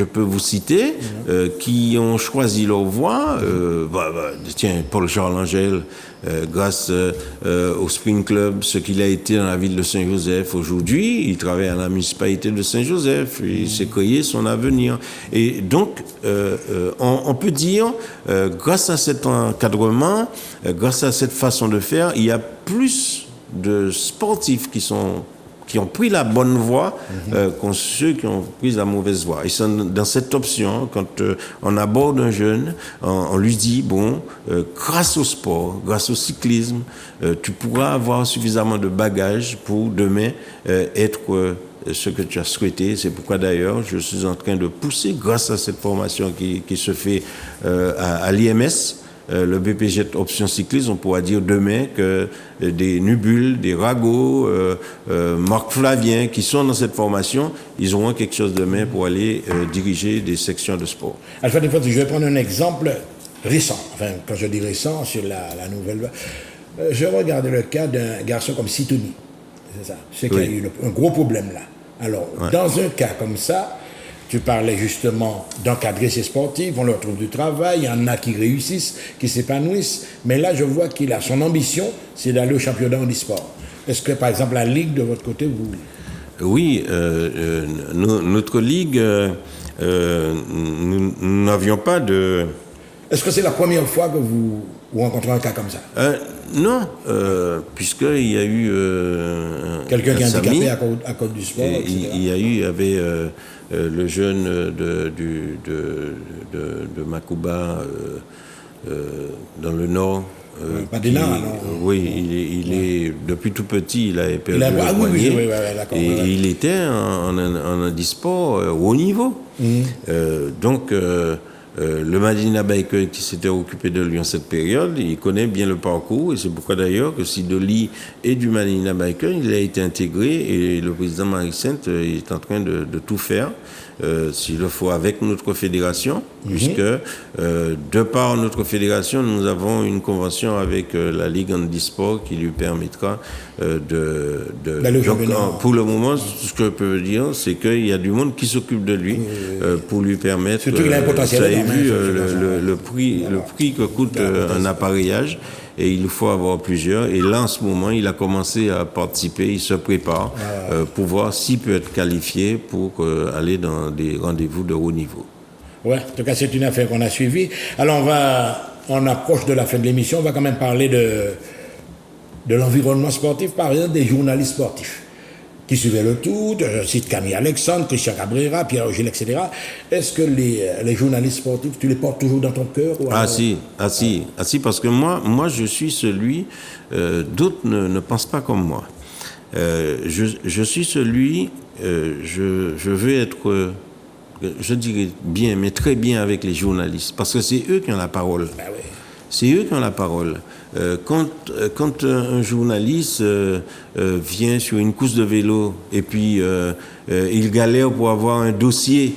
peux vous citer, qui ont choisi leur voie. Tiens, Paul-Charles Angel, grâce au Spring Club, ce qu'il a été dans la ville de Saint-Joseph. Aujourd'hui, il travaille à la municipalité de Saint-Joseph. Il s'est créé son avenir. Et donc, on peut dire, grâce à cet encadrement, grâce à cette façon de faire, il y a plus de sportifs qui ont pris la bonne voie que ceux qui ont pris la mauvaise voie. Et dans cette option, quand on aborde un jeune, on lui dit, grâce au sport, grâce au cyclisme, tu pourras avoir suffisamment de bagages pour demain être ce que tu as souhaité. C'est pourquoi d'ailleurs je suis en train de pousser, grâce à cette formation qui se fait à l'IMS, le BPJET option cycliste, on pourra dire demain que des Nubules, des Rago, Marc Flavien qui sont dans cette formation, ils auront quelque chose demain pour aller diriger des sections de sport. Alpha, je vais prendre un exemple récent. Enfin, quand je dis récent, sur la nouvelle. Je regarde le cas d'un garçon comme Sitouni. C'est ça. C'est qu'il y a eu un gros problème là. Alors, dans un cas comme ça, tu parlais justement d'encadrer ces sportifs, on leur trouve du travail, il y en a qui réussissent, qui s'épanouissent, mais là je vois qu'il a son ambition, c'est d'aller au championnat handisport. Est-ce que par exemple la Ligue de votre côté, vous... Oui, notre Ligue nous n'avions pas de... Est-ce que c'est la première fois que vous rencontrez un cas comme ça? Non, puisqu'il y a eu... quelqu'un qui est handicapé à cause du sport, etc. Il y avait le jeune de Makuba dans le Nord. Oui, il est depuis tout petit, il avait perdu le poignet. Et il était en handisport au haut niveau. Donc, le Madina Biker qui s'était occupé de lui en cette période, il connaît bien le parcours, et c'est pourquoi d'ailleurs que Sidoli est du Madina Biker, il a été intégré, et le président Marie-Sainte est en train de tout faire, s'il le faut, avec notre fédération, puisque de par notre fédération, nous avons une convention avec la Ligue handisport qui lui permettra donc, pour le moment, ce que je peux dire, c'est qu'il y a du monde qui s'occupe de lui pour lui permettre... Surtout qu'il a un potentiel. Vous avez vu le prix que coûte un appareillage, et il faut avoir plusieurs. Et là, en ce moment, il a commencé à participer, il se prépare pour voir s'il peut être qualifié pour aller dans des rendez-vous de haut niveau. Oui, en tout cas, c'est une affaire qu'on a suivie. Alors, on approche de la fin de l'émission, on va quand même parler de l'environnement sportif, par exemple des journalistes sportifs qui suivaient le tout. Je cite Camille Alexandre, Christian Cabrera, Pierre Gilles, etc. Est-ce que les journalistes sportifs, tu les portes toujours dans ton cœur? Si, parce que moi je suis celui, d'autres ne pensent pas comme moi. Je suis celui, je veux être, je dirais bien, mais très bien avec les journalistes, parce que c'est eux qui ont la parole. Ben oui. C'est eux qui ont la parole. Quand un journaliste vient sur une course de vélo et puis il galère pour avoir un dossier,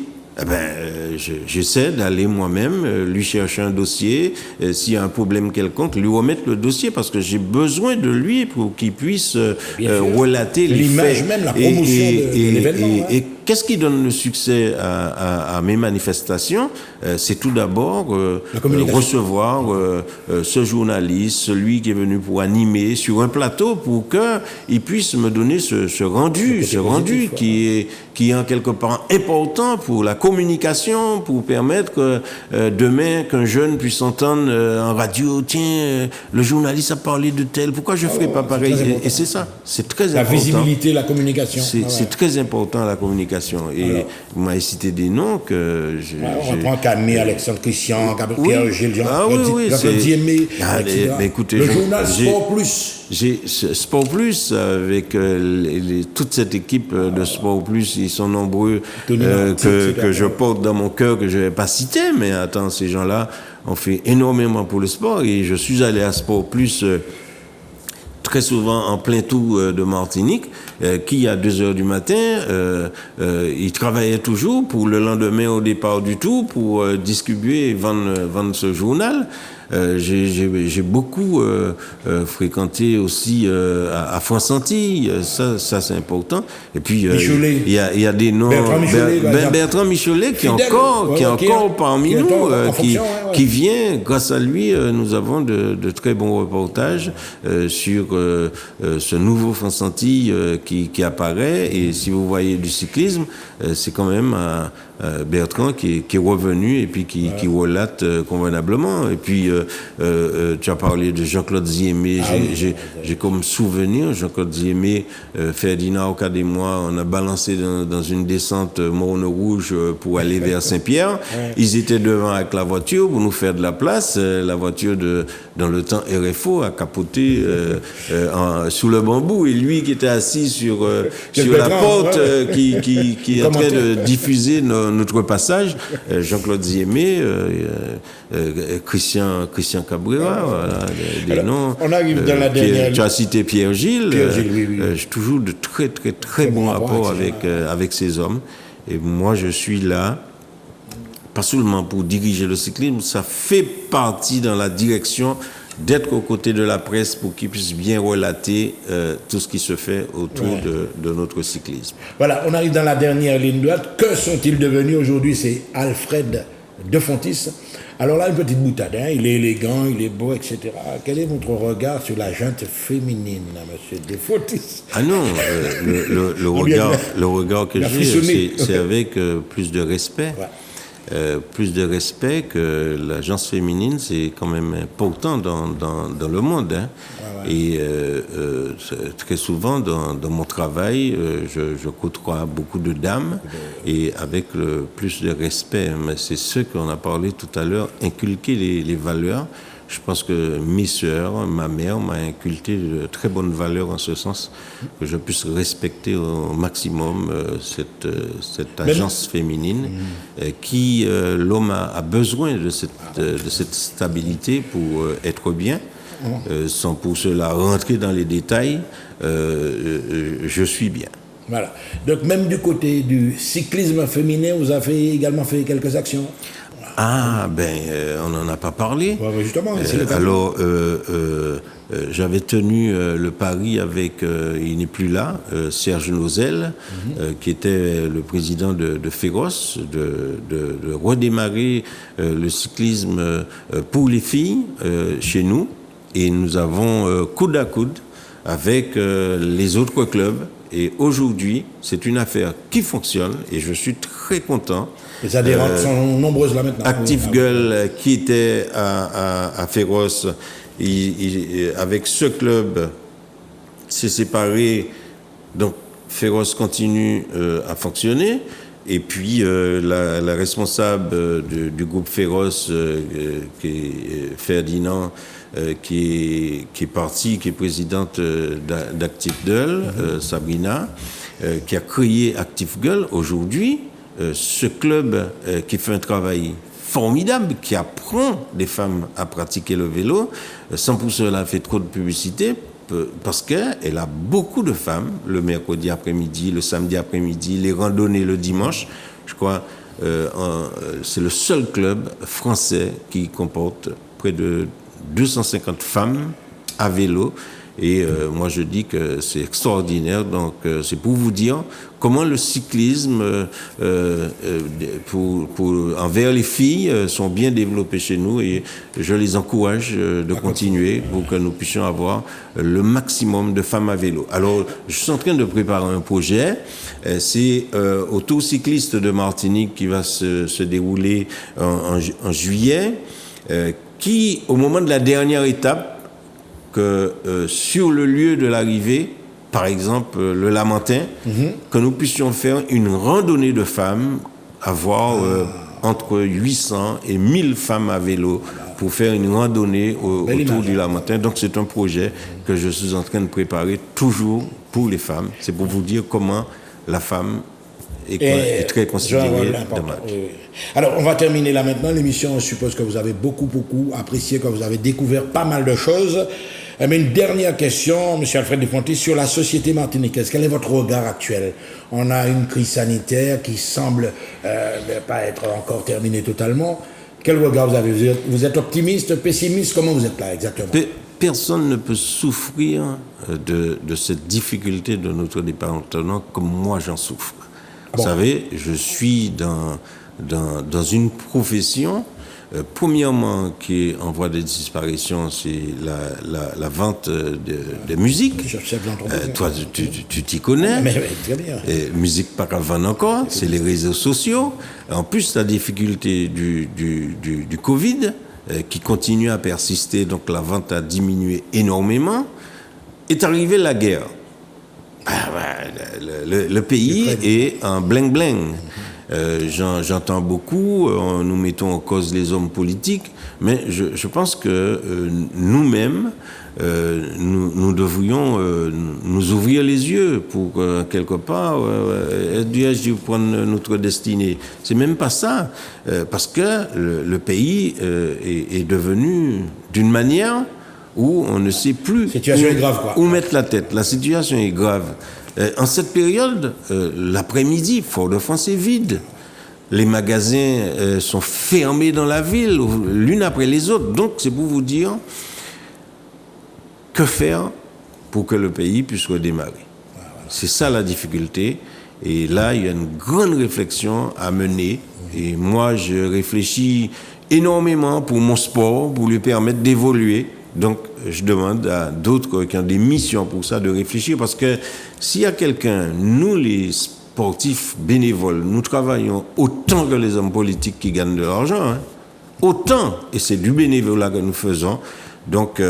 j'essaie d'aller moi-même lui chercher un dossier, s'il y a un problème quelconque, lui remettre le dossier, parce que j'ai besoin de lui pour qu'il puisse relater les l'image faits. même, la promotion de l'événement. Et qu'est-ce qui donne le succès à mes manifestations? C'est tout d'abord recevoir ce journaliste, celui qui est venu pour animer sur un plateau, pour qu'il puisse me donner ce rendu qui est en quelque part important pour la communication, pour permettre que demain qu'un jeune puisse entendre en radio, tiens, le journaliste a parlé de tel, pourquoi je ne ferai pas pareil? Et c'est ça, c'est très important. La visibilité, la communication. C'est très important, la communication. Et vous m'avez cité des noms que on prend Camille, Alexandre, Christian, Pierre Gilles, Jean-Claude Diémé, écoutez, le journal Sport Plus. J'ai Sport Plus avec toute cette équipe de Sport Plus, ils sont nombreux que je porte dans mon cœur, que je ne vais pas citer, mais attends, ces gens-là ont fait énormément pour le sport, et je suis allé à Sport Plus très souvent en plein tout de Martinique, qui à 2h du matin, il travaillait toujours pour le lendemain au départ du tour pour distribuer et vendre ce journal. J'ai beaucoup fréquenté aussi à Fonsanti, ça c'est important. Et puis il y a des noms, Bertrand Michelet qui est encore parmi nous, qui vient. Grâce à lui, nous avons de très bons reportages sur ce nouveau Fonsanti qui apparaît. Et si vous voyez du cyclisme, c'est quand même Bertrand qui est revenu et puis qui relate convenablement. Et puis tu as parlé de Jean-Claude Diémé. J'ai comme souvenir Jean-Claude Diémé, Ferdinand Ocade et moi, on a balancé dans une descente Morne-Rouge pour aller vers Saint-Pierre. Ils étaient devant avec la voiture pour nous faire de la place. La voiture dans le temps RFO a capoté sous le bambou, et lui qui était assis sur la porte qui est en train de diffuser notre passage, Jean-Claude Diémé, Christian Cabrera, voilà, des noms. On arrive dans la dernière. Tu as cité Pierre Gilles. Oui. J'ai toujours de très bons rapports avec ces hommes. Et moi, je suis là, pas seulement pour diriger le cyclisme, ça fait partie dans la direction d'être aux côtés de la presse pour qu'ils puissent bien relater tout ce qui se fait autour de notre cyclisme. Voilà, on arrive dans la dernière ligne droite. Que sont-ils devenus aujourd'hui? C'est Alfred de Fontis. Alors là, une petite boutade, hein, il est élégant, il est beau, etc. Quel est votre regard sur la gente féminine, monsieur de Fontis? Ah non, le regard que j'ai, c'est avec plus de respect. Ouais. Plus de respect que la gente féminine, c'est quand même important dans le monde. Hein. Ouais. Et très souvent, dans mon travail, je côtoie beaucoup de dames et avec plus de respect. Mais c'est ce qu'on a parlé tout à l'heure, inculquer les valeurs. Je pense que mes sœurs, ma mère m'a inculqué de très bonnes valeurs en ce sens, que je puisse respecter au maximum cette agence féminine qui, l'homme a besoin de cette stabilité pour être bien, sans pour cela rentrer dans les détails, je suis bien. Voilà. Donc même du côté du cyclisme féminin, vous avez également fait quelques actions? Ah, on n'en a pas parlé. Ouais, justement, alors, j'avais tenu le pari avec, il n'est plus là, Serge Nozel, qui était le président de Féroce, de redémarrer le cyclisme pour les filles chez nous. Et nous avons coude à coude avec les autres clubs. Et aujourd'hui, c'est une affaire qui fonctionne et je suis très content. Les adhérentes sont nombreuses là maintenant. Active Girl, qui était à Féroce, avec ce club, s'est séparé. Donc, Féroce continue à fonctionner. Et puis, la responsable du groupe Féroce, qui est Ferdinand, qui est partie, qui est présidente d'Active Girl, Sabrina, qui a créé Active Girl aujourd'hui. Ce club qui fait un travail formidable, qui apprend les femmes à pratiquer le vélo, sans pour cela faire trop de publicité, parce qu'elle a beaucoup de femmes, le mercredi après-midi, le samedi après-midi, les randonnées le dimanche. Je crois c'est le seul club français qui comporte près de 250 femmes à vélo. Et moi, je dis que c'est extraordinaire. Donc, c'est pour vous dire comment le cyclisme envers les filles sont bien développés chez nous. Et je les encourage de continuer pour que nous puissions avoir le maximum de femmes à vélo. Alors, je suis en train de préparer un projet. C'est au Tour cycliste de Martinique qui va se dérouler en juillet, qui, au moment de la dernière étape, que sur le lieu de l'arrivée, par exemple le Lamentin, que nous puissions faire une randonnée de femmes, avoir entre 800 et 1000 femmes à vélo pour faire une randonnée autour du Lamentin. Donc c'est un projet que je suis en train de préparer toujours pour les femmes. C'est pour vous dire comment la femme est très considérée de match. Oui. Alors, on va terminer là maintenant. L'émission, je suppose que vous avez beaucoup apprécié, que vous avez découvert pas mal de choses. Mais une dernière question, M. Alfred de Fontis, sur la société martiniquaise. Quel est votre regard actuel? On a une crise sanitaire qui semble pas être encore terminée totalement. Quel regard vous avez? Vous êtes optimiste, pessimiste? Comment vous êtes là exactement? Personne ne peut souffrir de cette difficulté de notre département comme moi j'en souffre. Vous savez, je suis dans une profession, premièrement, qui est en voie de disparition, c'est la vente de musique. Toi, tu t'y connais. Mais très bien. Musique pas qu'à vendre encore, c'est les réseaux sociaux. En plus, la difficulté du Covid, qui continue à persister, donc la vente a diminué énormément, est arrivée la guerre. Le pays est en bling-bling. J'entends beaucoup, nous mettons en cause les hommes politiques, mais je pense que nous-mêmes, nous devrions nous ouvrir les yeux pour quelque part prendre notre destinée. C'est même pas ça, parce que le pays est devenu d'une manière où on ne sait plus où mettre la tête. La situation est grave. En cette période, l'après-midi, Fort-de-France est vide. Les magasins sont fermés dans la ville, l'une après les autres. Donc, c'est pour vous dire que faire pour que le pays puisse redémarrer. C'est ça la difficulté. Et là, il y a une grande réflexion à mener. Et moi, je réfléchis énormément pour mon sport, pour lui permettre d'évoluer. Donc, je demande à d'autres qui ont des missions pour ça de réfléchir. Parce que s'il y a quelqu'un, nous les sportifs bénévoles, nous travaillons autant que les hommes politiques qui gagnent de l'argent. Hein. Autant. Et c'est du bénévolat que nous faisons. Donc,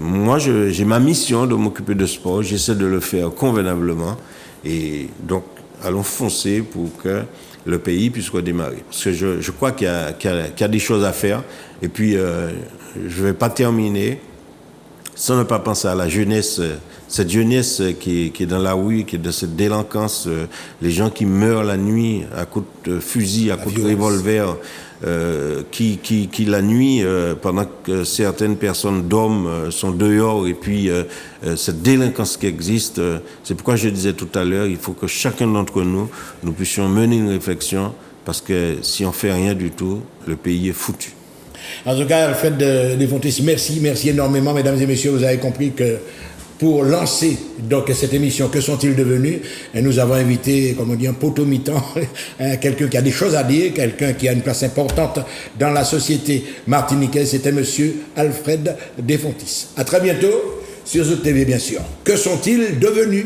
moi, j'ai ma mission de m'occuper de sport. J'essaie de le faire convenablement. Et donc, allons foncer pour que le pays puisse redémarrer. Parce que je crois qu'il y a des choses à faire. Et puis, je ne vais pas terminer sans ne pas penser à la jeunesse, cette jeunesse qui est dans la rue, qui est de cette délinquance, les gens qui meurent la nuit à coups de fusil, à coups de revolver, qui la nuit, pendant que certaines personnes dorment, sont dehors, et puis cette délinquance qui existe, c'est pourquoi je disais tout à l'heure, il faut que chacun d'entre nous puissions mener une réflexion, parce que si on ne fait rien du tout, le pays est foutu. En tout cas, Alfred Desfontis, merci énormément, mesdames et messieurs. Vous avez compris que pour lancer donc cette émission, que sont-ils devenus, et nous avons invité, comme on dit, un poteau mi-temps, quelqu'un qui a des choses à dire, quelqu'un qui a une place importante dans la société martiniquaise. C'était monsieur Alfred Desfontis. À très bientôt sur Zouk TV, bien sûr. Que sont-ils devenus?